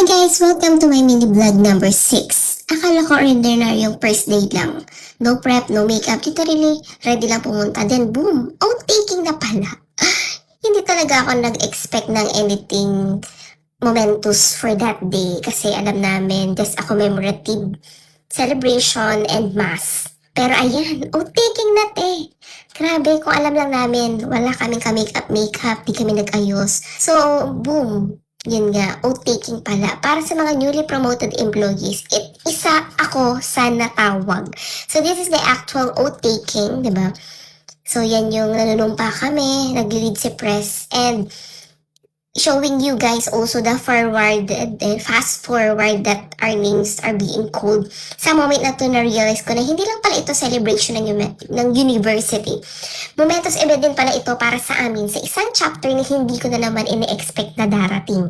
guys! Welcome to my mini vlog number 6. Akala ko ordinary yung first date lang. No prep, no makeup, literally ready lang pumunta. Then boom! Outtaking na pala. Hindi talaga ako nag-expect ng anything momentous for that day. Kasi alam namin, just a commemorative celebration and mass. Pero ayan, outtaking na te. Grabe, kung alam lang namin, wala kaming ka-makeup, di kami nag-ayos. So, boom! Yun nga, outtaking pala. Para sa mga newly promoted employees, isa ako sa natawag. So this is the actual outtaking, di ba? So yan yung nanunumpa kami, nag-lead si press, and showing you guys also the fast forward that our names are being called. Sa moment na to na-realize ko na hindi lang pala ito celebration ng university. Momentous event din pala ito para sa amin sa isang chapter na hindi ko na naman ini-expect na darating.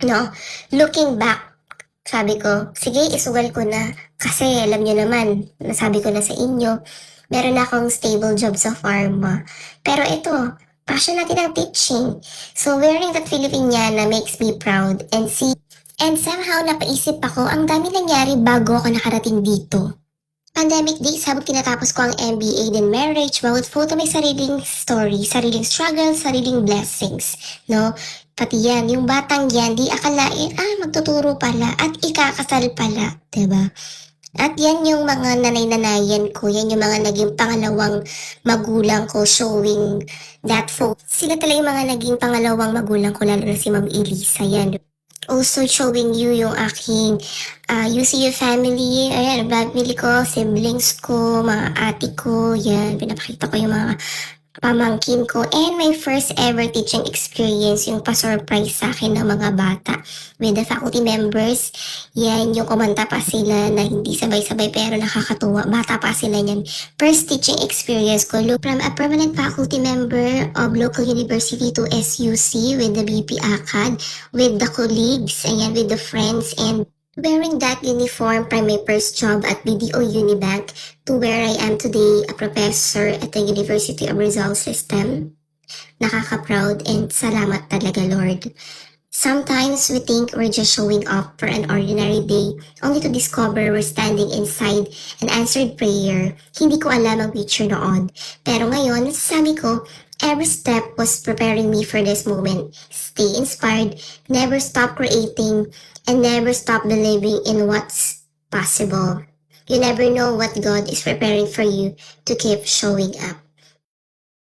No? Looking back, sabi ko, sige, isugal ko na. Kasi alam nyo naman, nasabi ko na sa inyo, meron na akong stable job sa pharma. Pero ito, passion natin ang teaching. So wearing that Filipiniana makes me proud and somehow napaisip ako, ang dami nangyari bago ako nakarating dito. Pandemic days, habang tinatapos ko ang MBA din marriage, bawat photo may sariling story, sariling struggle, sariling blessings, no? Pati yan, yung batang yan, di akalain, magtuturo pala at ikakasal pala, diba? At yan yung mga nanay-nanayan ko, yan yung mga naging pangalawang magulang ko showing that photo. Sila talaga yung mga naging pangalawang magulang ko, lalo na si Ma'am Elisa, yan. Also showing you yung aking UCU family, ayan, family ko, siblings ko, mga ate ko, yan, pinapakita ko yung mga pamangkin ko, and my first ever teaching experience, yung pa-surprise sa akin ng mga bata with the faculty members. Yan, yung kumanta pa sila na hindi sabay-sabay pero nakakatuwa, bata pa sila yan. First teaching experience ko, from a permanent faculty member of local university to SUC with the BP ACAD, with the colleagues, ayan, with the friends, and wearing that uniform from my first job at BDO Unibank to where I am today, a professor at the University of Rizal System. Nakaka-proud and salamat talaga, Lord. Sometimes we think we're just showing up for an ordinary day only to discover we're standing inside an answered prayer. Hindi ko alam ang future noon. Pero ngayon, nasasabi ko, every step was preparing me for this moment. Stay inspired, never stop creating, and never stop believing in what's possible. You never know what God is preparing for you to keep showing up.